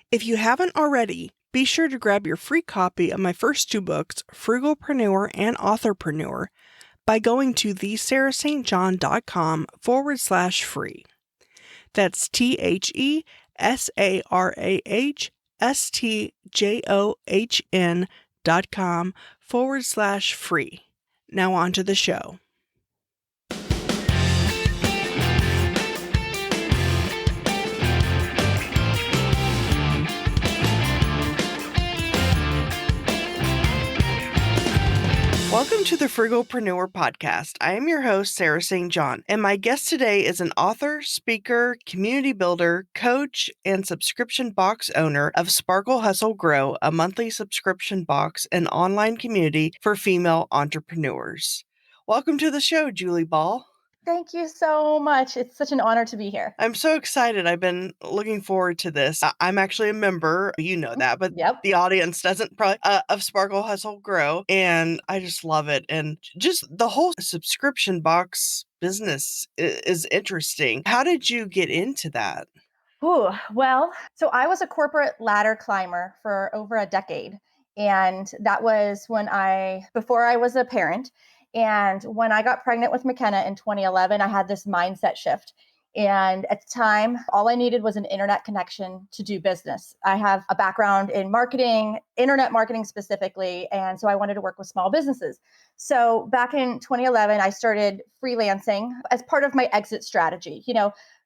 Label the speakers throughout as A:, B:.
A: If you haven't already, be sure to grab your free copy of my first two books, Frugalpreneur and Authorpreneur, by going to thesarahstjohn.com/free. That's THESARAHSTJOHN.com/free. Now on to the show. Welcome to the Frugalpreneur podcast. I am your host, Sarah St. John, and my guest today is an author, speaker, community builder, coach, and subscription box owner of Sparkle Hustle Grow, a monthly subscription box and online community for female entrepreneurs. Welcome to the show, Julie Ball.
B: Thank you so much. It's such an honor to be here.
A: I'm so excited. I've been looking forward to this. I'm actually a member, you know that, but
B: Yep.
A: the audience doesn't probably, of Sparkle Hustle Grow, and I just love it. And just the whole subscription box business is interesting. How did you get into that?
B: Ooh, well, so I was a corporate ladder climber for over a decade. And that was before I was a parent. And when I got pregnant with McKenna in 2011, I had this mindset shift. And at the time, all I needed was an internet connection to do business. I have a background in marketing, internet marketing specifically. And so I wanted to work with small businesses. So back in 2011, I started freelancing as part of my exit strategy.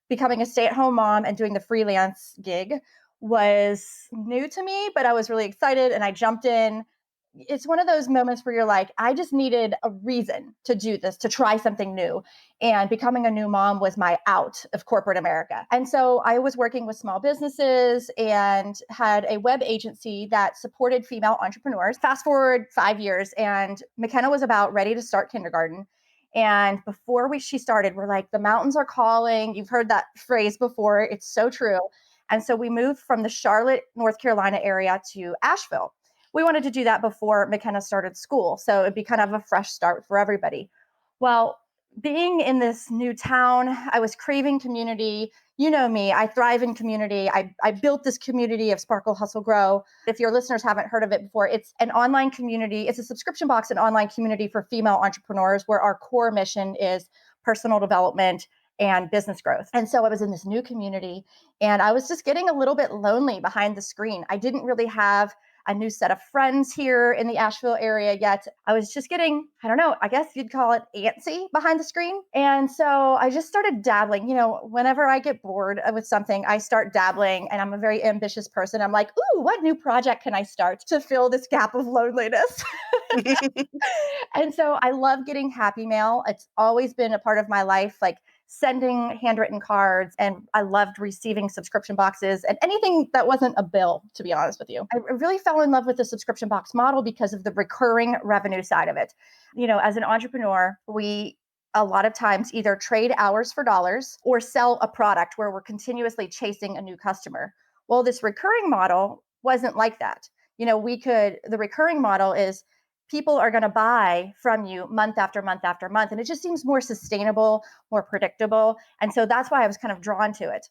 B: Becoming a stay-at-home mom and doing the freelance gig was new to me, but I was really excited and I jumped in. It's one of those moments where you're like, I just needed a reason to do this, to try something new. And becoming a new mom was my out of corporate America. And so I was working with small businesses and had a web agency that supported female entrepreneurs. Fast forward 5 years, and McKenna was about ready to start kindergarten. And before she started, we're like, the mountains are calling. You've heard that phrase before. It's so true. And so we moved from the Charlotte, North Carolina area to Asheville. We wanted to do that before McKenna started school. So it'd be kind of a fresh start for everybody. Well, being in this new town, I was craving community. You know me, I thrive in community. I built this community of Sparkle Hustle Grow. If your listeners haven't heard of it before, it's an online community. It's a subscription box, an online community for female entrepreneurs where our core mission is personal development and business growth. And so I was in this new community and I was just getting a little bit lonely behind the screen. I didn't really have a new set of friends here in the Asheville area yet. I was just getting, I don't know, I guess you'd call it antsy behind the screen. And so I just started dabbling. Whenever I get bored with something, I start dabbling, and I'm a very ambitious person. I'm like, ooh, what new project can I start to fill this gap of loneliness? And so I love getting happy mail. It's always been a part of my life, like sending handwritten cards, and I loved receiving subscription boxes and anything that wasn't a bill, to be honest with you. I really fell in love with the subscription box model because of the recurring revenue side of it. As an entrepreneur, we a lot of times either trade hours for dollars or sell a product where we're continuously chasing a new customer. Well, this recurring model wasn't like that. The recurring model is people are going to buy from you month after month after month. And it just seems more sustainable, more predictable. And so that's why I was kind of drawn to it.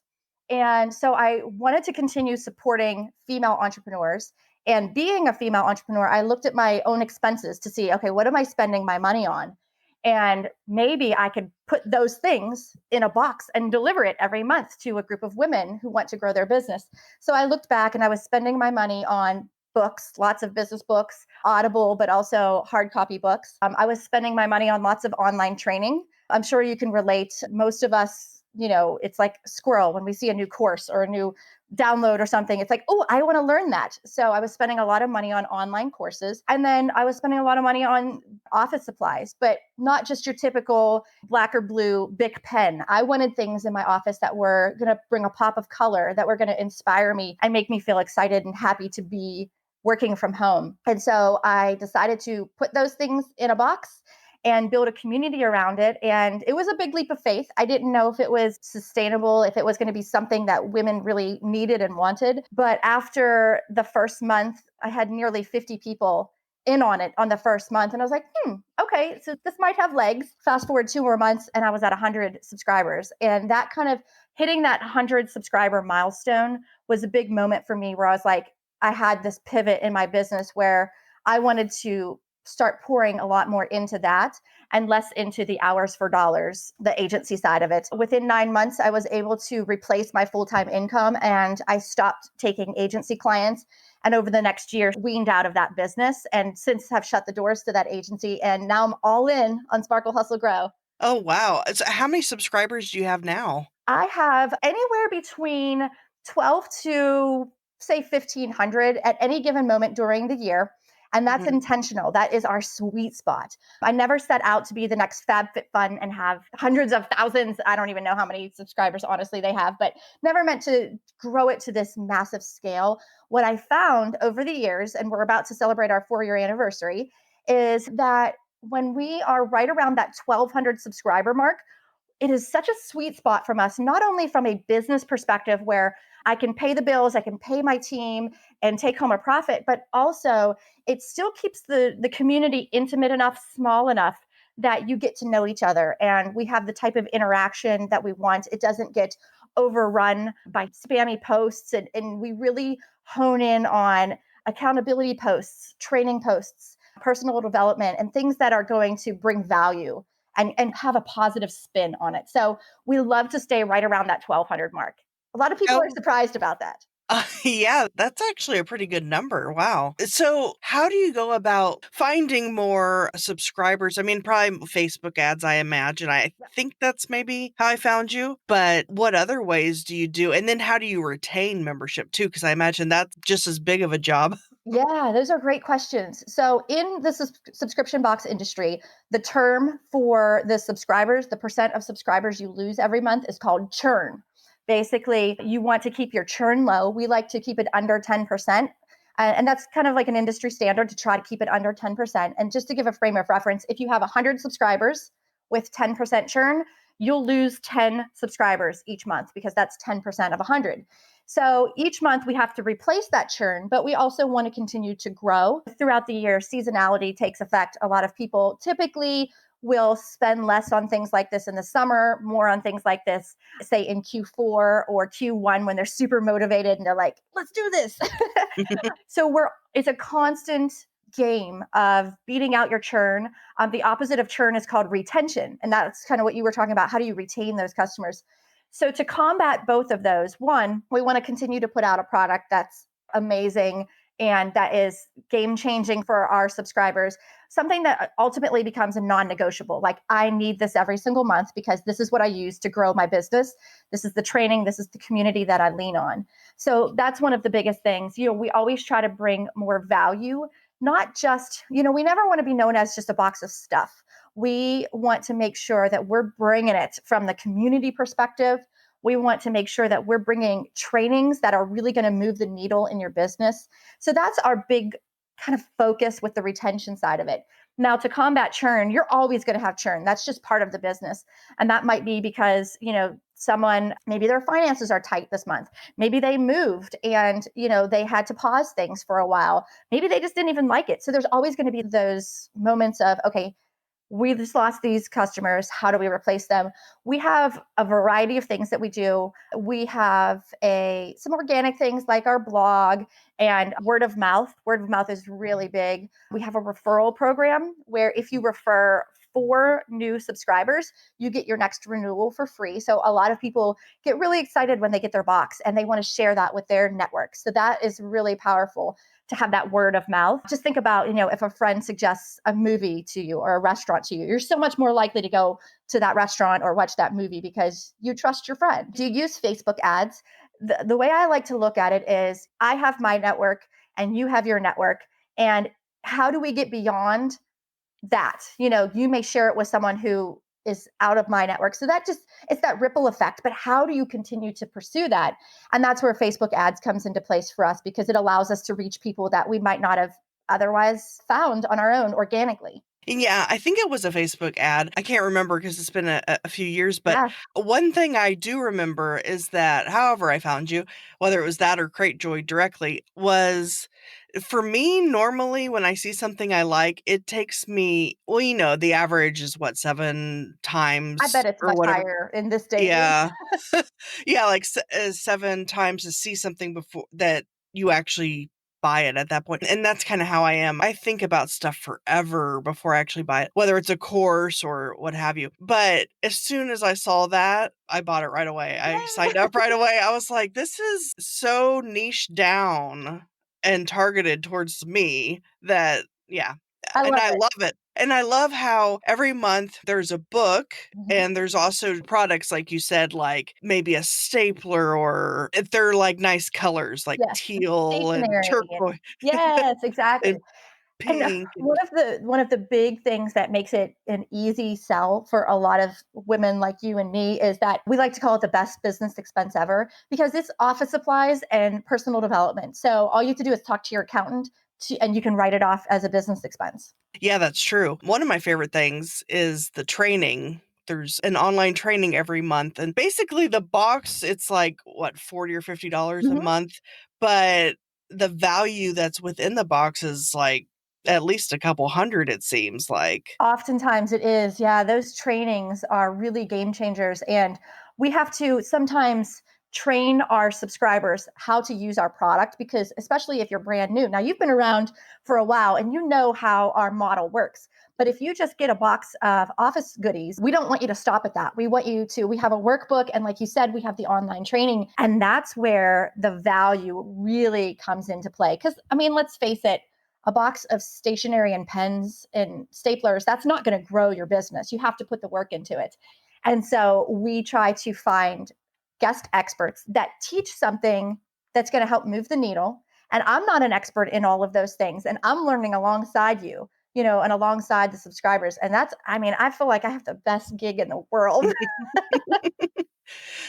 B: And so I wanted to continue supporting female entrepreneurs. And being a female entrepreneur, I looked at my own expenses to see, okay, what am I spending my money on? And maybe I could put those things in a box and deliver it every month to a group of women who want to grow their business. So I looked back and I was spending my money on books, lots of business books, Audible, but also hard copy books. I was spending my money on lots of online training. I'm sure you can relate. Most of us, it's like squirrel when we see a new course or a new download or something. It's like, oh, I want to learn that. So I was spending a lot of money on online courses. And then I was spending a lot of money on office supplies, but not just your typical black or blue Bic pen. I wanted things in my office that were going to bring a pop of color, that were going to inspire me and make me feel excited and happy to be working from home. And so I decided to put those things in a box and build a community around it. And it was a big leap of faith. I didn't know if it was sustainable, if it was going to be something that women really needed and wanted. But after the first month, I had nearly 50 people in on it on the first month. And I was like, okay, so this might have legs. Fast forward 2 more months and I was at 100 subscribers. And that kind of hitting that 100 subscriber milestone was a big moment for me where I was like, I had this pivot in my business where I wanted to start pouring a lot more into that and less into the hours for dollars, the agency side of it. Within 9 months, I was able to replace my full time income and I stopped taking agency clients. And over the next year, weaned out of that business and since have shut the doors to that agency. And now I'm all in on Sparkle Hustle Grow.
A: Oh, wow. So how many subscribers do you have now?
B: I have anywhere between 12 to say 1500 at any given moment during the year. And that's
A: Mhm.
B: intentional. That is our sweet spot. I never set out to be the next FabFitFun and have hundreds of thousands. I don't even know how many subscribers, honestly, they have, but never meant to grow it to this massive scale. What I found over the years, and we're about to celebrate our 4-year anniversary, is that when we are right around that 1200 subscriber mark, it is such a sweet spot from us, not only from a business perspective where I can pay the bills, I can pay my team and take home a profit, but also it still keeps the community intimate enough, small enough that you get to know each other and we have the type of interaction that we want. It doesn't get overrun by spammy posts and we really hone in on accountability posts, training posts, personal development, and things that are going to bring value and have a positive spin on it. So we love to stay right around that 1200 mark. A lot of people are
A: Oh,
B: surprised about that.
A: yeah, that's actually a pretty good number. Wow. So, how do you go about finding more subscribers? I mean, probably Facebook ads, I imagine. I think that's maybe how I found you. But what other ways do you do? And then how do you retain membership too? Because I imagine that's just as big of a job.
B: Yeah, those are great questions. So, in the subscription box industry, the term for the subscribers, the percent of subscribers you lose every month, is called churn. Basically, you want to keep your churn low. We like to keep it under 10%. And that's kind of like an industry standard to try to keep it under 10%. And just to give a frame of reference, if you have 100 subscribers with 10% churn, you'll lose 10 subscribers each month because that's 10% of 100. So each month we have to replace that churn, but we also want to continue to grow. Throughout the year, seasonality takes effect. A lot of people typically will spend less on things like this in the summer, more on things like this, say in Q4 or Q1 when they're super motivated and they're like, let's do this. So it's a constant game of beating out your churn. The opposite of churn is called retention. And that's kind of what you were talking about. How do you retain those customers? So to combat both of those, one, we want to continue to put out a product that's amazing and that is game changing for our subscribers, something that ultimately becomes a non negotiable. Like, I need this every single month because this is what I use to grow my business. This is the training, this is the community that I lean on. So that's one of the biggest things. We always try to bring more value, not just, we never want to be known as just a box of stuff. We want to make sure that we're bringing it from the community perspective. We want to make sure that we're bringing trainings that are really going to move the needle in your business. So that's our big kind of focus with the retention side of it. Now, to combat churn, you're always going to have churn. That's just part of the business. And that might be because, someone, maybe their finances are tight this month. Maybe they moved and, they had to pause things for a while. Maybe they just didn't even like it. So there's always going to be those moments of, okay, we just lost these customers. How do we replace them? We have a variety of things that we do. We have some organic things like our blog and word of mouth. Word of mouth is really big. We have a referral program where if you refer 4 new subscribers, you get your next renewal for free. So a lot of people get really excited when they get their box and they want to share that with their network. So that is really powerful to have that word of mouth. Just think about, if a friend suggests a movie to you or a restaurant to you, you're so much more likely to go to that restaurant or watch that movie because you trust your friend. Do you use Facebook ads? The way I like to look at it is I have my network and you have your network. And how do we get beyond that? You may share it with someone who is out of my network. So it's that ripple effect. But how do you continue to pursue that? And that's where Facebook ads comes into place for us because it allows us to reach people that we might not have otherwise found on our own organically.
A: Yeah, I think it was a Facebook ad. I can't remember because it's been a few years, but
B: Yeah.
A: one thing I do remember is that however I found you, whether it was that or Cratejoy directly, was For me, normally when I see something I like, it takes me, well, the average is what, 7
B: I
A: times
B: bet it's
A: or
B: much
A: whatever.
B: higher in this day and age.
A: Yeah. Yeah, like 7 times to see something before that you actually buy it at that point. And that's kind of how I am. I think about stuff forever before I actually buy it, whether it's a course or what have you. But as soon as I saw that, I bought it right away. I signed up right away. I was like, this is so niche down and targeted towards me that, yeah.
B: I
A: And
B: love
A: I
B: it.
A: love it. And I love how every month there's a book
B: Mhm.
A: and there's also products, like you said, like maybe a stapler, or if they're like nice colors like
B: Yes,
A: teal and
B: stationery and
A: turquoise
B: yes, exactly.
A: and
B: And
A: pink.
B: one
A: And
B: of the big things that makes it an easy sell for a lot of women like you and me is that we like to call it the best business expense ever because it's office supplies and personal development. So all you have to do is talk to your accountant and you can write it off as a business expense.
A: yeah, that's true. One of my favorite things is the training. There's an online training every month. And basically, the box, it's like, what, $40 or $50 a
B: Mhm.
A: month. But the value that's within the box is like at least a couple hundred, it seems like.
B: Oftentimes it is. Yeah, those trainings are really game changers. And we have to sometimes train our subscribers how to use our product because, especially if you're brand new, now you've been around for a while and you know how our model works. But if you just get a box of office goodies, we don't want you to stop at that. We want you to, we have a workbook. And like you said, we have the online training. And that's where the value really comes into play. Because, I mean, let's face it, a box of stationery and pens and staplers, that's not going to grow your business. You have to put the work into it. And so we try to find guest experts that teach something that's going to help move the needle. And I'm not an expert in all of those things. And I'm learning alongside you, and alongside the subscribers. And that's, I mean, I feel like I have the best gig in the world.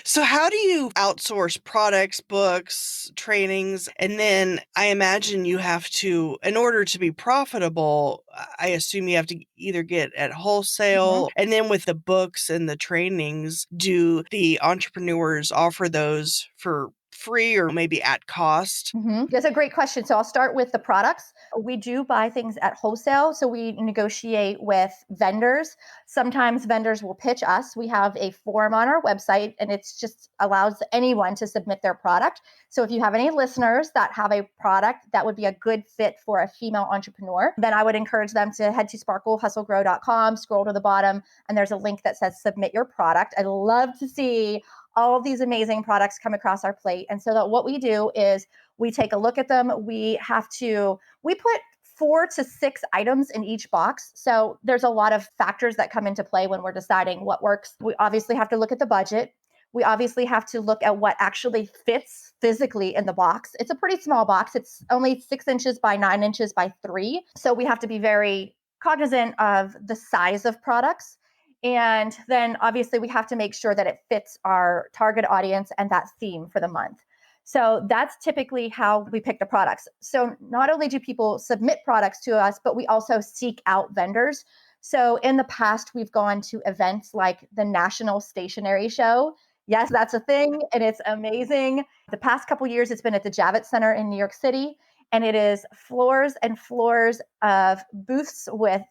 A: So how do you outsource products, books, trainings? And then I imagine you have to, in order to be profitable, I assume you have to either get at
B: Mhm.
A: wholesale. And then with the books and the trainings, do the entrepreneurs offer those for free or maybe at cost?
B: That's a great question. So I'll start with the products. We do buy things at wholesale. So we negotiate with vendors. Sometimes vendors will pitch us. We have a form on our website and it's just allows anyone to submit their product. So if you have any listeners that have a product that would be a good fit for a female entrepreneur, then I would encourage them to head to sparklehustlegrow.com, scroll to the bottom, and there's a link that says submit your product. I love to see all of these amazing products come across our plate. And so that what we do is we take a look at them. We put 4 to 6 items in each box. So there's a lot of factors that come into play when we're deciding what works. We obviously have to look at the budget. We obviously have to look at what actually fits physically in the box. It's a pretty small box. It's only 6 inches by 9 inches by 3. So we have to be very cognizant of the size of products. And then obviously we have to make sure that it fits our target audience and that theme for the month. So that's typically how we pick the products. So not only do people submit products to us, but we also seek out vendors. So in the past, we've gone to events like the National Stationery Show. Yes, that's a thing, and it's amazing. The past couple years, it's been at the Javits Center in New York City, and it is floors and floors of booths with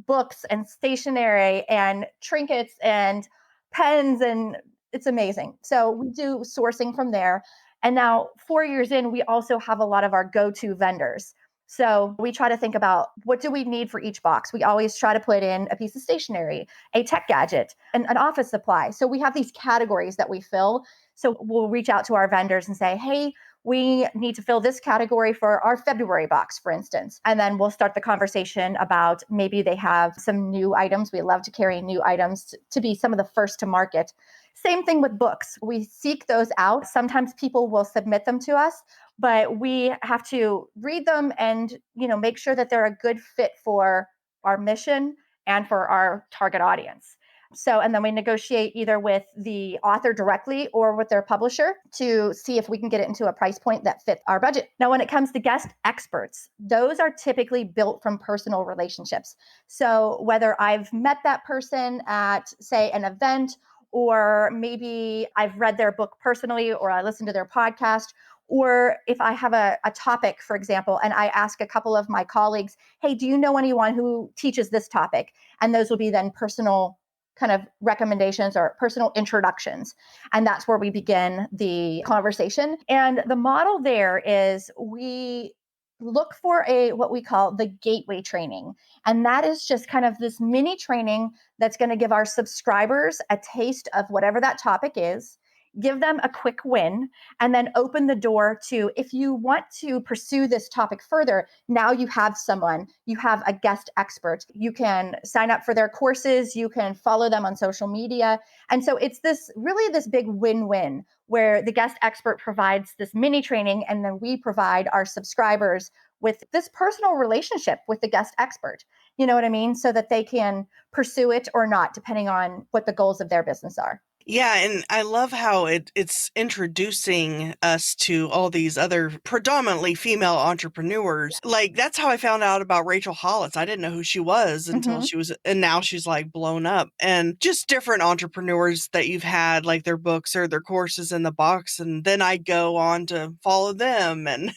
B: books and stationery and trinkets and pens, and it's amazing. So we do sourcing from there. And now, 4 years in, we also have a lot of our go to vendors. So we try to think about what do we need for each box. We always try to put in a piece of stationery, a tech gadget, and an office supply. So we have these categories that we fill. So we'll reach out to our vendors and say, hey, we need to fill this category for our February box, for instance. And then we'll start the conversation about maybe they have some new items. We love to carry new items to be some of the first to market. Same thing with books. We seek those out. Sometimes people will submit them to us, but we have to read them and, make sure that they're a good fit for our mission and for our target audience. So, and then we negotiate either with the author directly or with their publisher to see if we can get it into a price point that fits our budget. Now, when it comes to guest experts, those are typically built from personal relationships. So, whether I've met that person at, say, an event, or maybe I've read their book personally, or I listened to their podcast, Or if I have a topic, for example, and I ask a couple of my colleagues, hey, do you know anyone who teaches this topic? And those will be then personal kind of recommendations or personal introductions. And that's where we begin the conversation. And the model there is we look for a what we call the gateway training. And that is just kind of this mini training that's going to give our subscribers a taste of whatever that topic is, give them a quick win, and then open the door to, if you want to pursue this topic further, now you have someone, you have a guest expert. You can sign up for their courses, you can follow them on social media. And so it's this big win-win where the guest expert provides this mini training, and then we provide our subscribers with this personal relationship with the guest expert. You know what I mean? So that they can pursue it or not, depending on what the goals of their business are.
A: Yeah, and I love how it's introducing us to all these other predominantly female entrepreneurs. Like, that's how I found out about Rachel Hollis. I didn't know who she was until
B: Mhm.
A: and now she's like blown up. And just different entrepreneurs that you've had, like their books or their courses in the box. And then I go on to follow them. And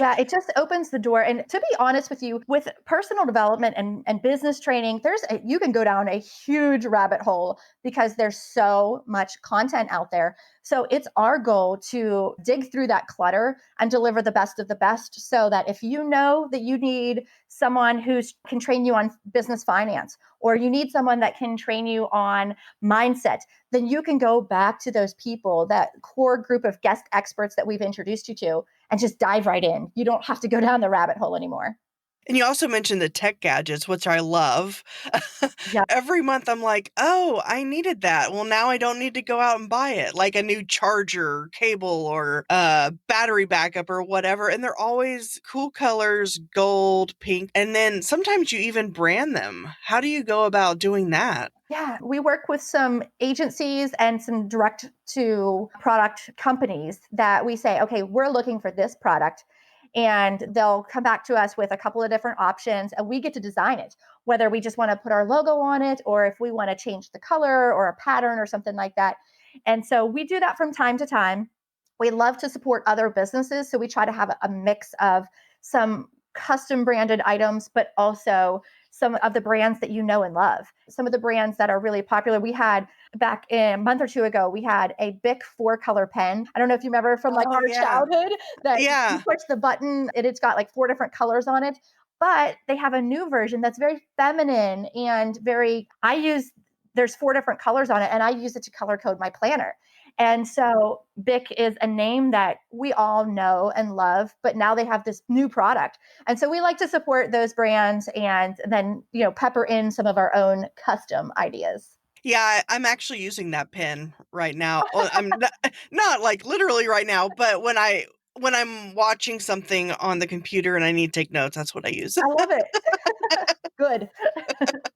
B: Yeah, it just opens the door. And to be honest with you, with personal development and business training, you can go down a huge rabbit hole because there's so much content out there. So it's our goal to dig through that clutter and deliver the best of the best, so that if you know that you need someone who can train you on business finance, or you need someone that can train you on mindset, then you can go back to those people, that core group of guest experts that we've introduced you to, and just dive right in. You don't have to go down the rabbit hole anymore.
A: And you also mentioned the tech gadgets, which I love.
B: Yeah.
A: Every month I'm like, oh, I needed that. Well, now I don't need to go out and buy it, like a new charger, cable, or battery backup or whatever. And they're always cool colors, gold, pink. And then sometimes you even brand them. How do you go about doing that?
B: Yeah, we work with some agencies and some direct to product companies that we say, okay, we're looking for this product. And they'll come back to us with a couple of different options, and we get to design it, whether we just want to put our logo on it or if we want to change the color or a pattern or something like that. And so we do that from time to time. We love to support other businesses. So we try to have a mix of some custom branded items, but also some of the brands that you know and love. Some of the brands that are really popular. We had back a month or two ago, we had a Bic 4-color pen. I don't know if you remember from like
A: Oh,
B: our
A: yeah.
B: childhood, that you
A: Yeah.
B: push the button and it's got like 4 different colors on it. But they have a new version that's very feminine and there's 4 different colors on it, and I use it to color code my planner. And so Bic is a name that we all know and love, but now they have this new product. And so we like to support those brands and then, pepper in some of our own custom ideas.
A: Yeah, I'm actually using that pen right now. Well, I'm not like literally right now, but when I'm watching something on the computer and I need to take notes, that's what I use.
B: I love it. Good.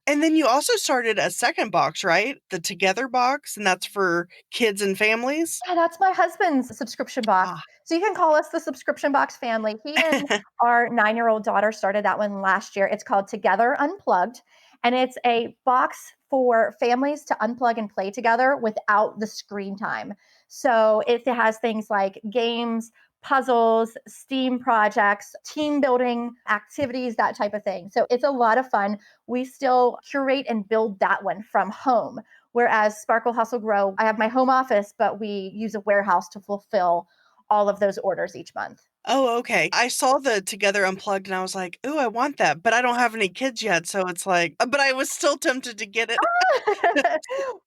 A: And then you also started a second box, right? The Together box, and that's for kids and families?
B: Yeah, that's my husband's subscription box.
A: Ah.
B: So you can call us the subscription box family. He and our 9-year-old daughter started that one last year. It's called Together Unplugged. And it's a box for families to unplug and play together without the screen time. So it has things like games, puzzles, STEAM projects, team building activities, that type of thing. So it's a lot of fun. We still curate and build that one from home. Whereas Sparkle Hustle Grow, I have my home office, but we use a warehouse to fulfill all of those orders each month.
A: Oh, okay. I saw the Together Unplugged and I was like, "Ooh, I want that," but I don't have any kids yet, so it's like but I was still tempted to get it.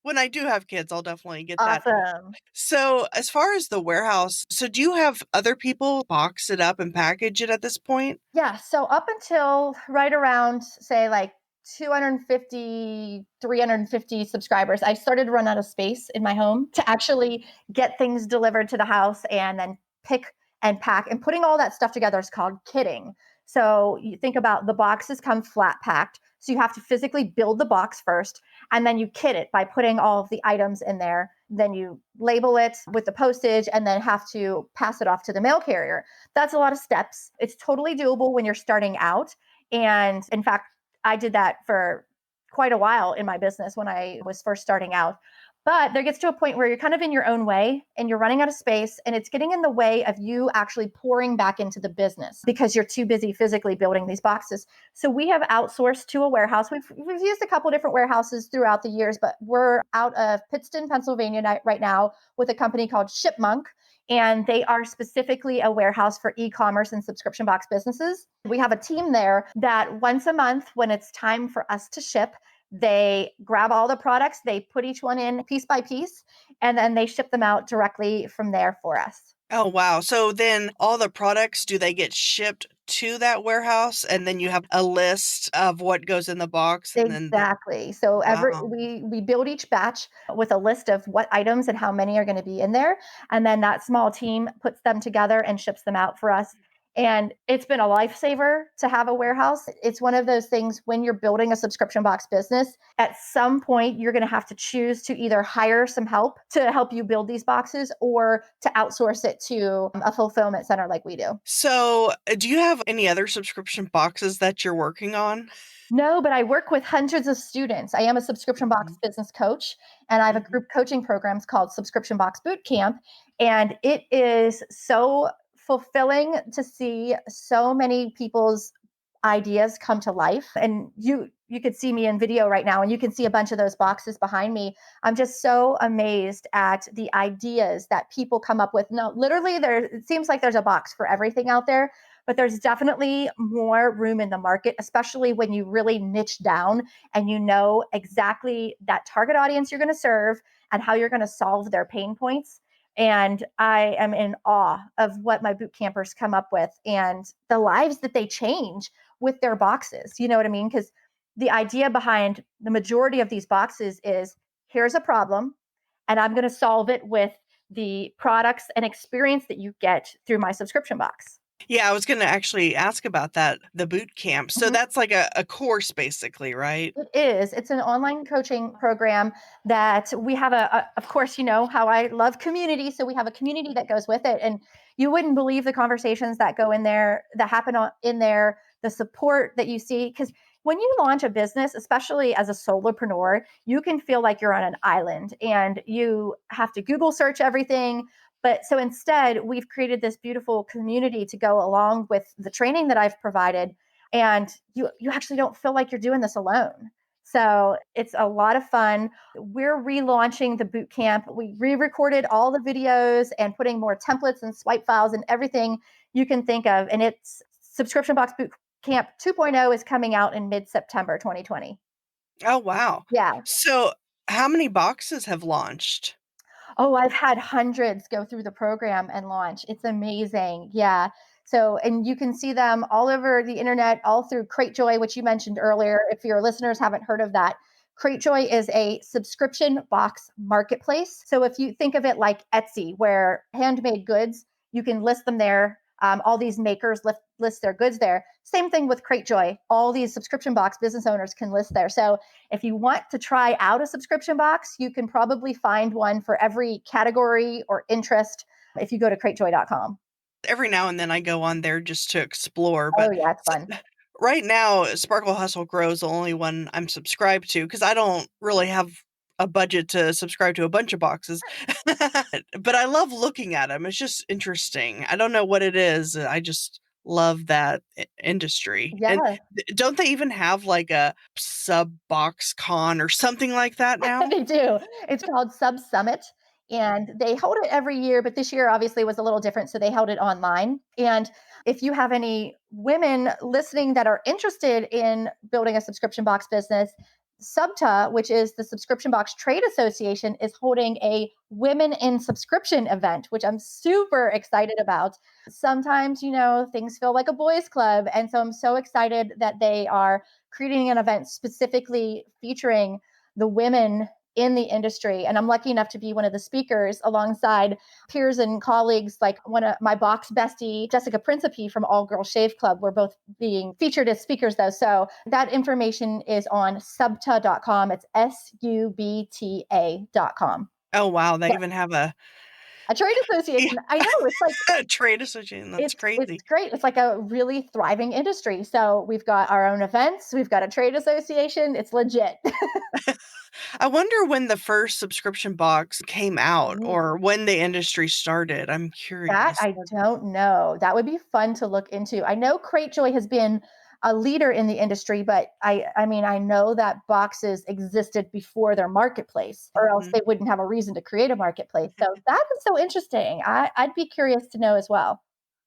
A: When I do have kids, I'll definitely get that.
B: Awesome.
A: So, as far as the warehouse, so do you have other people box it up and package it at this point?
B: Yeah. So up until right around, say, like 250, 350 subscribers, I started to run out of space in my home to actually get things delivered to the house and then pick and pack. And putting all that stuff together is called kitting. So you think about, the boxes come flat packed. So you have to physically build the box first, and then you kit it by putting all of the items in there. Then you label it with the postage and then have to pass it off to the mail carrier. That's a lot of steps. It's totally doable when you're starting out. And in fact, I did that for quite a while in my business when I was first starting out. But there gets to a point where you're kind of in your own way and you're running out of space, and it's getting in the way of you actually pouring back into the business because you're too busy physically building these boxes. So we have outsourced to a warehouse. We've used a couple different warehouses throughout the years, but we're out of Pittston, Pennsylvania right now with a company called Shipmonk. And they are specifically a warehouse for e-commerce and subscription box businesses. We have a team there that once a month, when it's time for us to ship, they grab all the products, they put each one in piece by piece, and then they ship them out directly from there for us.
A: Oh, wow. So then all the products, do they get shipped to that warehouse? And then you have a list of what goes in the box and then
B: Exactly. So
A: wow.
B: we build each batch with a list of what items and how many are going to be in there, and then that small team puts them together and ships them out for us. And it's been a lifesaver to have a warehouse. It's one of those things when you're building a subscription box business, at some point you're going to have to choose to either hire some help to help you build these boxes or to outsource it to a fulfillment center like we do.
A: So, do you have any other subscription boxes that you're working on?
B: No, but I work with hundreds of students. I am a subscription box
A: Mhm,
B: business coach, and I have a
A: mhm.
B: group coaching programs called Subscription Box Boot Camp. And it is so fulfilling to see so many people's ideas come to life. And you could see me in video right now, and you can see a bunch of those boxes behind me. I'm just so amazed at the ideas that people come up with. No, literally, it seems like there's a box for everything out there, but there's definitely more room in the market, especially when you really niche down and you know exactly that target audience you're going to serve and how you're going to solve their pain points. And I am in awe of what my boot campers come up with and the lives that they change with their boxes. You know what I mean? Because the idea behind the majority of these boxes is here's a problem, and I'm going to solve it with the products and experience that you get through my subscription box.
A: Yeah, I was gonna actually ask about that, the boot camp. So
B: Mhm.
A: that's like a course basically, right?
B: It is. It's an online coaching program that we have of course, you know how I love community. So we have a community that goes with it. And you wouldn't believe the conversations that go in there, that happen in there, the support that you see. Because when you launch a business, especially as a solopreneur, you can feel like you're on an island and you have to Google search everything. But so instead, we've created this beautiful community to go along with the training that I've provided, and you actually don't feel like you're doing this alone. So it's a lot of fun. We're relaunching the boot camp. We re-recorded all the videos and putting more templates and swipe files and everything you can think of. And it's Subscription Box Boot Camp 2.0 is coming out in mid-September 2020.
A: Oh, wow.
B: Yeah.
A: So, how many boxes have launched?
B: Oh, I've had hundreds go through the program and launch. It's amazing. Yeah. So, and you can see them all over the internet, all through Cratejoy, which you mentioned earlier. If your listeners haven't heard of that, Cratejoy is a subscription box marketplace. So, if you think of it like Etsy, where handmade goods, you can list them there. All these makers list their goods there. Same thing with Cratejoy. All these subscription box business owners can list there. So, if you want to try out a subscription box, you can probably find one for every category or interest if you go to cratejoy.com.
A: Every now and then I go on there just to explore,
B: Oh,
A: but
B: yeah, it's
A: s
B: fun.
A: right now, Sparkle Hustle Grow is the only one I'm subscribed to because I don't really have a budget to subscribe to a bunch of boxes. But I love looking at them. It's just interesting. I don't know what it is. I just love that industry. And
B: Yeah,
A: don't they even have like a sub box con or something like that now?
B: they do. It's called Sub Summit, and they hold it every year, but this year obviously was a little different. So they held it online. And if you have any women listening that are interested in building a subscription box business, SUBTA, which is the Subscription Box Trade Association, is holding a Women in Subscription event, which I'm super excited about. Sometimes, things feel like a boys' club. And so I'm so excited that they are creating an event specifically featuring the women in the industry. And I'm lucky enough to be one of the speakers alongside peers and colleagues like one of my box bestie, Jessica Principe from All Girls Shave Club. We're both being featured as speakers though. So that information is on subta.com. It's SUBTA.com.
A: Oh, wow. They
B: Yeah.
A: even have a
B: A trade association. I know, it's like
A: Trade association. That's
B: it's
A: crazy.
B: great. It's like a really thriving industry. So we've got our own events, we've got a trade association. It's legit.
A: I wonder when the first subscription box came out
B: Ooh,
A: or when the industry started. I'm
B: that
A: curious.
B: I don't know. That would be fun to look into. I know Cratejoy has been a leader in the industry, but I mean, I know that boxes existed before their marketplace, or else
A: Mhm.
B: they wouldn't have a reason to create a marketplace. So that is so interesting. I'd be curious to know as well.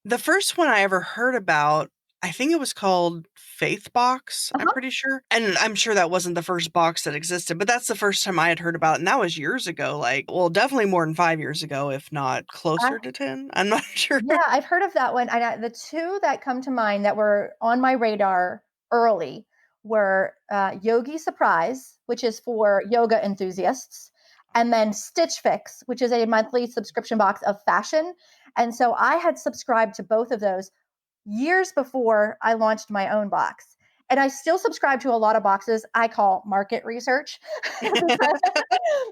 A: The first one I ever heard about, I think it was called Faith Box, I'm
B: Uh-huh.
A: pretty sure. And I'm sure that wasn't the first box that existed, but that's the first time I had heard about it. And that was years ago, like, well, definitely more than 5 years ago, if not closer to 10. I'm not sure.
B: Yeah, I've heard of that one. The two that come to mind that were on my radar early were Yogi Surprise, which is for yoga enthusiasts, and then Stitch Fix, which is a monthly subscription box of fashion. And so I had subscribed to both of those years before I launched my own box. And I still subscribe to a lot of boxes I call market research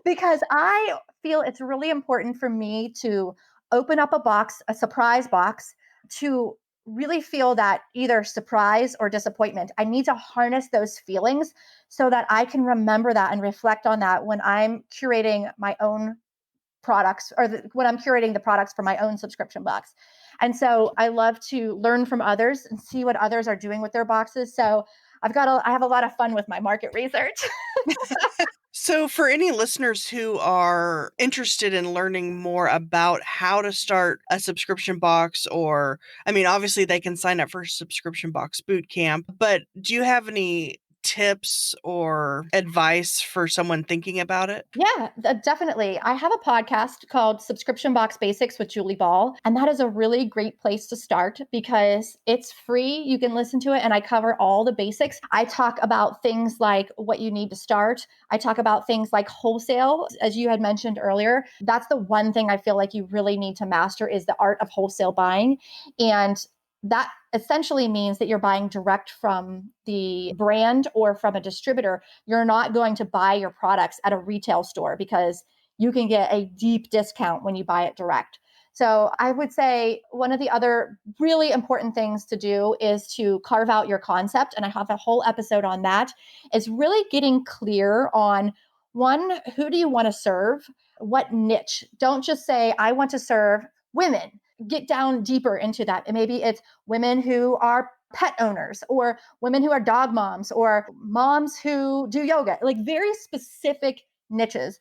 B: because I feel it's really important for me to open up a box, a surprise box, to really feel that either surprise or disappointment. I need to harness those feelings so that I can remember that and reflect on that when I'm curating my own products, or when I'm curating the products for my own subscription box. And so I love to learn from others and see what others are doing with their boxes. So I have a lot of fun with my market research.
A: So, for any listeners who are interested in learning more about how to start a subscription box, or, I mean, obviously they can sign up for subscription box boot camp, but do you have any tips or advice for someone thinking about it?
B: Yeah, definitely. I have a podcast called Subscription Box Basics with Julie Ball, and that is a really great place to start because it's free. You can listen to it, and I cover all the basics. I talk about things like what you need to start. I talk about things like wholesale, as you had mentioned earlier. That's the one thing I feel like you really need to master is the art of wholesale buying. And that essentially means that you're buying direct from the brand or from a distributor. You're not going to buy your products at a retail store because you can get a deep discount when you buy it direct. So I would say one of the other really important things to do is to carve out your concept. And I have a whole episode on that, is really getting clear on one, who do you want to serve? What niche? Don't just say, I want to serve women. Get down deeper into that. And maybe it's women who are pet owners, or women who are dog moms, or moms who do yoga, like very specific niches.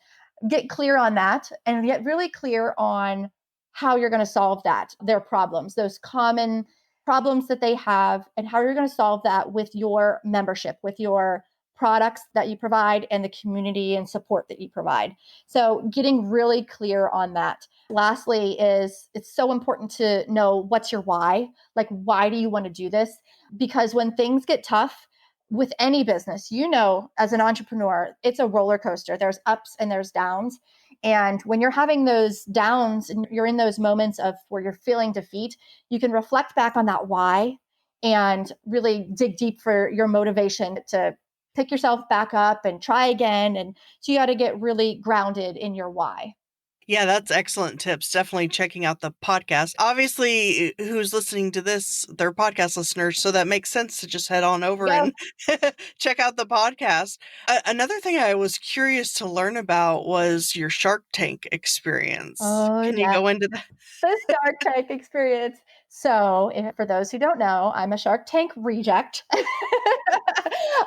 B: Get clear on that and get really clear on how you're going to solve that, their problems, those common problems that they have, and how you're going to solve that with your membership, with your products that you provide, and the community and support that you provide. So getting really clear on that. Lastly, is it's so important to know what's your why. Like, why do you want to do this? Because when things get tough with any business, as an entrepreneur, it's a roller coaster. There's ups and there's downs. And when you're having those downs and you're in those moments of where you're feeling defeat, you can reflect back on that why and really dig deep for your motivation to pick yourself back up and try again. And so you got to get really grounded in your why.
A: Yeah, that's excellent tips. Definitely checking out the podcast. Obviously, who's listening to this, they're podcast listeners, so that makes sense to just head on over
B: Yeah.
A: and check out the podcast. Another thing I was curious to learn about was your Shark Tank experience.
B: Oh,
A: Can you
B: yeah.
A: go into that?
B: The Shark Tank experience. So, for those who don't know, I'm a Shark Tank reject.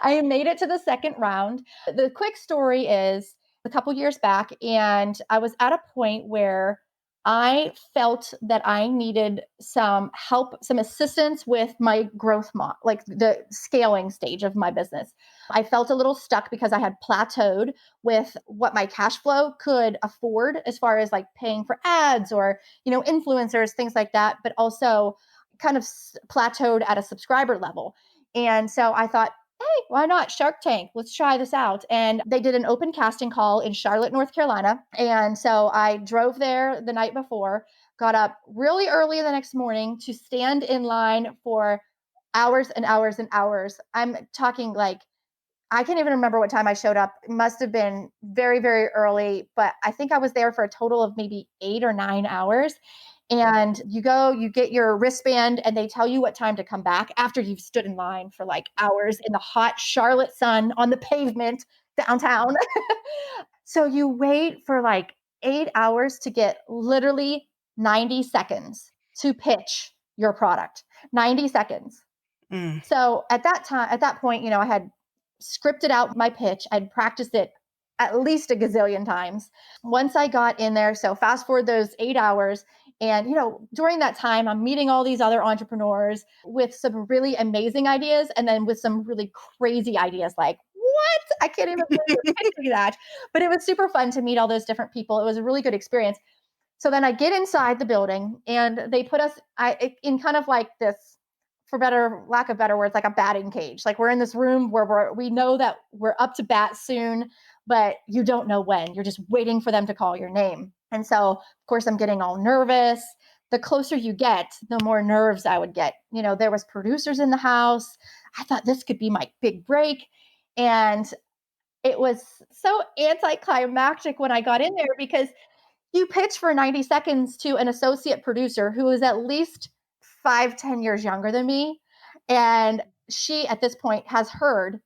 B: I made it to the second round. The quick story is a couple years back, and I was at a point where I felt that I needed some help, some assistance with my growth, like the scaling stage of my business. I felt a little stuck because I had plateaued with what my cash flow could afford as far as like paying for ads or influencers, things like that, but also kind of plateaued at a subscriber level. And so I thought, hey, why not Shark Tank? Let's try this out. And they did an open casting call in Charlotte, North Carolina. And so I drove there the night before, got up really early the next morning to stand in line for hours and hours and hours. I'm talking like I can't even remember what time I showed up. It must have been very, very early, but I think I was there for a total of maybe 8 or 9 hours. And you go, you get your wristband, and they tell you what time to come back after you've stood in line for like hours in the hot Charlotte sun on the pavement downtown. So you wait for like 8 hours to get literally 90 seconds to pitch your product. 90 seconds.
A: Mm.
B: So at that time, at that point, I had scripted out my pitch. I'd practiced it at least a gazillion times. Once I got in there, so fast forward those 8 hours. And, during that time, I'm meeting all these other entrepreneurs with some really amazing ideas and then with some really crazy ideas like, what? I can't even believe you're pitching that. But it was super fun to meet all those different people. It was a really good experience. So then I get inside the building and they put us in kind of like this, for better lack of better words, like a batting cage. Like we're in this room where we know that we're up to bat soon, but you don't know when. You're just waiting for them to call your name. And so, of course, I'm getting all nervous. The closer you get, the more nerves I would get. There was producers in the house. I thought this could be my big break. And it was so anticlimactic when I got in there because you pitch for 90 seconds to an associate producer who is at least 5, 10 years younger than me. And she, at this point, has heard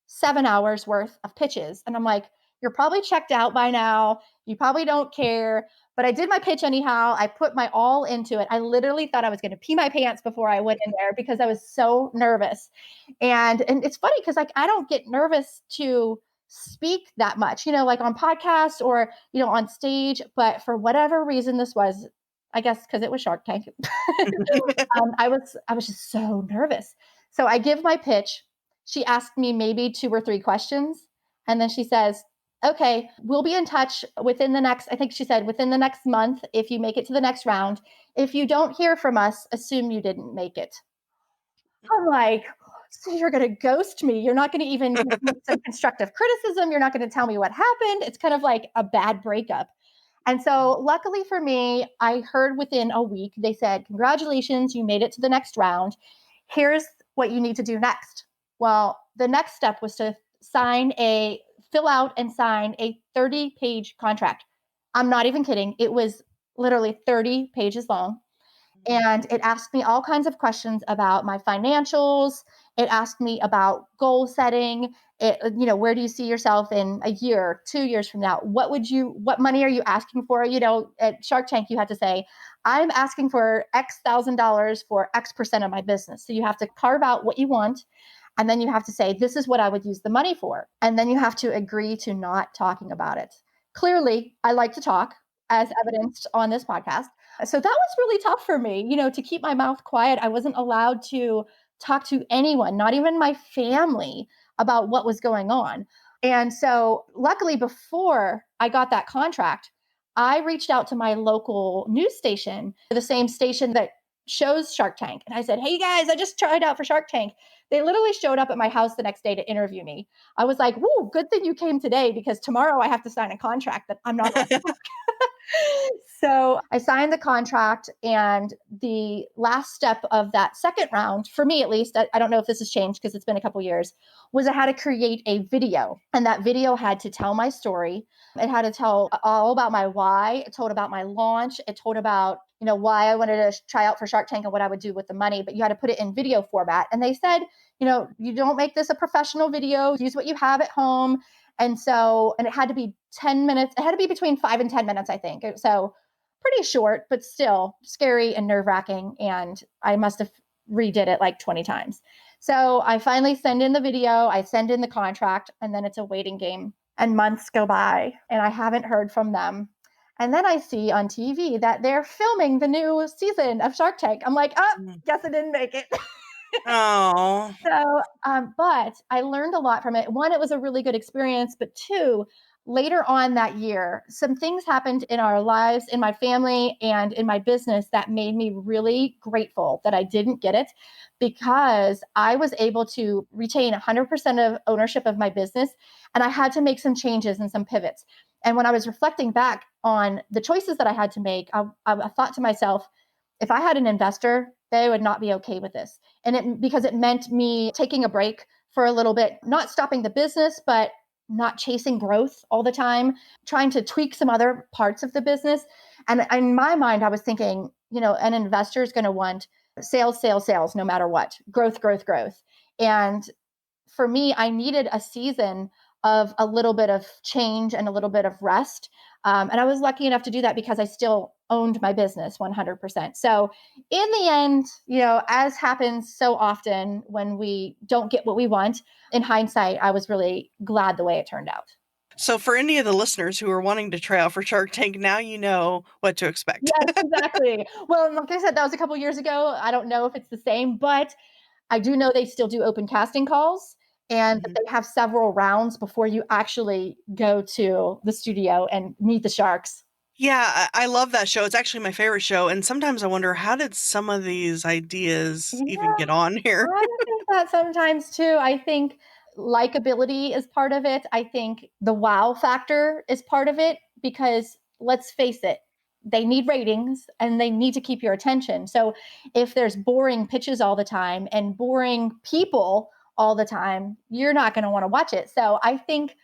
B: 7 hours worth of pitches. And I'm like, you're probably checked out by now. You probably don't care. But I did my pitch anyhow. I put my all into it. I literally thought I was going to pee my pants before I went in there because I was so nervous. And it's funny because like I don't get nervous to speak that much, like on podcasts or, on stage. But for whatever reason this was, I guess because it was Shark Tank, I was just so nervous. So I give my pitch. She asked me maybe 2 or 3 questions. And then she says, okay, we'll be in touch within the next, I think she said within the next month, if you make it to the next round. If you don't hear from us, assume you didn't make it. I'm like, so you're going to ghost me. You're not going to even give me some constructive criticism. You're not going to tell me what happened. It's kind of like a bad breakup. And so, luckily for me, I heard within a week, they said, congratulations, you made it to the next round. Here's what you need to do next. Well, the next step was to fill out and sign a 30-page contract. I'm not even kidding. It was literally 30 pages long. And it asked me all kinds of questions about my financials. It asked me about goal setting. Where do you see yourself in a year, 2 years from now? What money are you asking for? At Shark Tank, you had to say, I'm asking for X thousand dollars for X% of my business. So you have to carve out what you want. And then you have to say, this is what I would use the money for. And then you have to agree to not talking about it. Clearly, I like to talk, as evidenced on this podcast. So that was really tough for me, to keep my mouth quiet. I wasn't allowed to talk to anyone, not even my family, about what was going on. And so, luckily, before I got that contract, I reached out to my local news station, the same station that shows Shark Tank. And I said, hey guys, I just tried out for Shark Tank. They literally showed up at my house the next day to interview me. I was like, whoa, good thing you came today because tomorrow I have to sign a contract that I'm not allowed to. So I signed the contract, and the last step of that second round, for me at least, I don't know if this has changed because it's been a couple years, was I had to create a video. And that video had to tell my story. It had to tell all about my why. It told about my launch. It told about, why I wanted to try out for Shark Tank and what I would do with the money. But you had to put it in video format. And they said, you don't make this a professional video. Use what you have at home. And it had to be 10 minutes. It had to be between 5 and 10 minutes, I think. So pretty short, but still scary and nerve wracking. And I must have redid it like 20 times. So I finally send in the video, I send in the contract, and then it's a waiting game. And months go by and I haven't heard from them. And then I see on TV that they're filming the new season of Shark Tank. I'm like, guess I didn't make it.
A: Oh.
B: So, but I learned a lot from it. One, it was a really good experience, but two, later on that year, some things happened in our lives, in my family, and in my business that made me really grateful that I didn't get it, because I was able to retain 100% of ownership of my business. And I had to make some changes and some pivots. And when I was reflecting back on the choices that I had to make, I thought to myself, if I had an investor, they would not be okay with this. And because it meant me taking a break for a little bit, not stopping the business, but not chasing growth all the time, trying to tweak some other parts of the business. And in my mind, I was thinking, an investor is going to want sales, sales, sales, no matter what, growth, growth, growth. And for me, I needed a season of a little bit of change and a little bit of rest. And I was lucky enough to do that because I still owned my business 100%. So in the end, as happens so often when we don't get what we want, in hindsight, I was really glad the way it turned out.
A: So for any of the listeners who are wanting to try out for Shark Tank, now you know what to expect.
B: Yes, exactly. Well, like I said, that was a couple years ago. I don't know if it's the same, but I do know they still do open casting calls and that they have several rounds before you actually go to the studio and meet the sharks.
A: Yeah, I love that show. It's actually my favorite show. And sometimes I wonder, how did some of these ideas even
B: Yeah,
A: get on here?
B: I think that sometimes too. I think likability is part of it. I think the wow factor is part of it because let's face it, they need ratings and they need to keep your attention. So if there's boring pitches all the time and boring people all the time, you're not going to want to watch it. So I think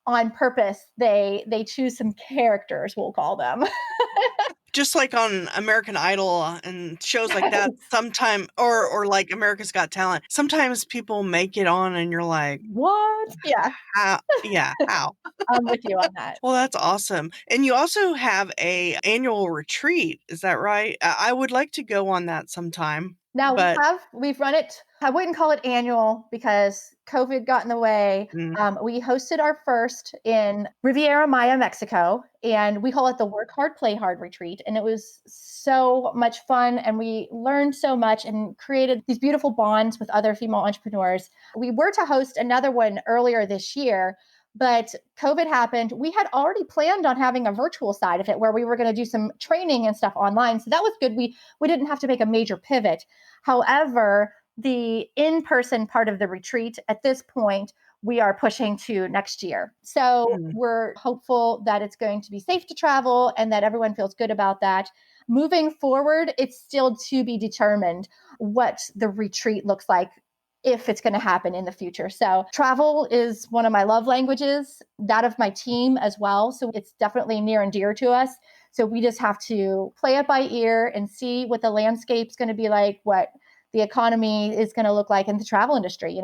B: on purpose they choose some characters, we'll call them.
A: Just like on American Idol and shows like that,
B: Yes.
A: sometime or like America's Got Talent, sometimes people make it on and you're like,
B: What? Yeah,
A: how? Yeah, how?
B: I'm with you on that.
A: Well, that's awesome. And you also have a annual retreat, is that right? I would like to go on that sometime,
B: Now
A: but
B: we've run it. I wouldn't call it annual because COVID got in the way.
A: mm,
B: We hosted our first in Riviera Maya, Mexico, and we call it the Work Hard, Play Hard retreat. And it was so much fun, and we learned so much and created these beautiful bonds with other female entrepreneurs. We were to host another one earlier this year, but COVID happened. We had already planned on having a virtual side of it where we were going to do some training and stuff online. So that was good. We didn't have to make a major pivot. However, the in-person part of the retreat at this point, we are pushing to next year. So
A: mm,
B: we're hopeful that it's going to be safe to travel and that everyone feels good about that. Moving forward, it's still to be determined what the retreat looks like if it's going to happen in the future. So travel is one of my love languages, that of my team as well. So it's definitely near and dear to us. So we just have to play it by ear and see what the landscape's going to be like, what the economy is going to look like in the travel industry,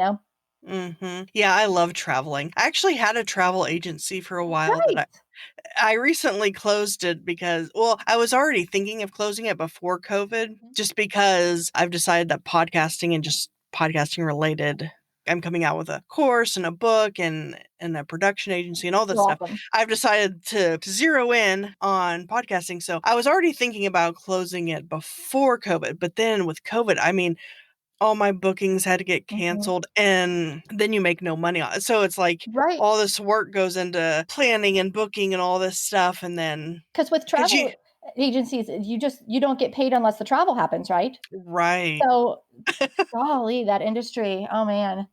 A: mm-hmm. Yeah, I love traveling. I actually had a travel agency for a while that
B: Right.
A: I recently closed it because, well, I was already thinking of closing it before COVID, just because I've decided that podcasting and just podcasting related, I'm coming out with a course and a book and a production agency and all this
B: So
A: stuff.
B: awesome.
A: I've decided to zero in on podcasting. So I was already thinking about closing it before COVID, but then with COVID, I mean, all my bookings had to get
B: Mhm.
A: canceled and then you make no money on it. So it's like
B: Right.
A: all this work goes into planning and booking and all this stuff. And then,
B: Because with
A: cause you,
B: travel agencies, you don't get paid unless the travel happens, right?
A: right.
B: So golly, that industry. Oh man.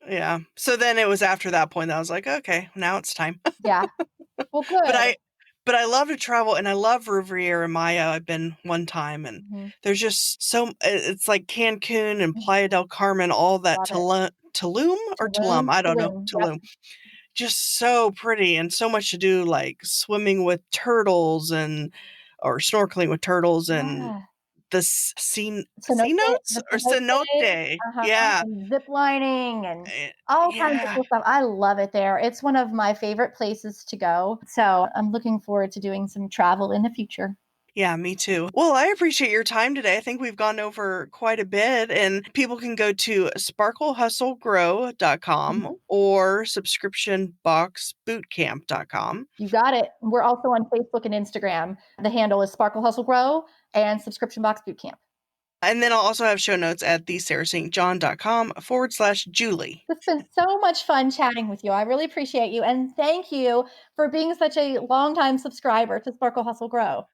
A: Yeah. So then it was after that point that I was like, okay, now it's time.
B: Yeah. Well,
A: But
B: good.
A: I love to travel and I love Riviera Maya. I've been one time and
B: Mhm.
A: there's just it's like Cancun and
B: Mhm.
A: Playa del Carmen, all that
B: Love it.
A: Tulum or Tulum.
B: Tulum,
A: I don't know.
B: Tulum. Yep.
A: Tulum. Just so pretty and so much to do, like swimming with turtles and or snorkeling with turtles and
B: Yeah.
A: the
B: Cenote,
A: cenotes
B: the
A: or
B: cenote,
A: cenote. Yeah.
B: and zip lining and
A: Eh,
B: all kinds of
A: yeah.
B: cool stuff. I love it there. It's one of my favorite places to go. So I'm looking forward to doing some travel in the future.
A: Yeah, me too. Well, I appreciate your time today. I think we've gone over quite a bit, and people can go to sparklehustlegrow.com
B: Mhm.
A: or subscriptionboxbootcamp.com.
B: You got it. We're also on Facebook and Instagram. The handle is Sparkle Hustle Grow and Subscription Box Bootcamp.
A: And then I'll also have show notes at thesarahstjohn.com/Julie.
B: It's been so much fun chatting with you. I really appreciate you. And thank you for being such a longtime subscriber to Sparkle Hustle Grow.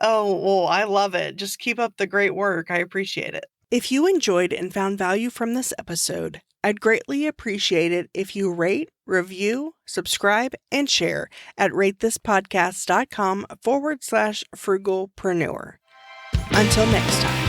A: Oh, well, I love it. Just keep up the great work. I appreciate it. If you enjoyed and found value from this episode, I'd greatly appreciate it if you rate, review, subscribe, and share at ratethispodcast.com/frugalpreneur. Until next time.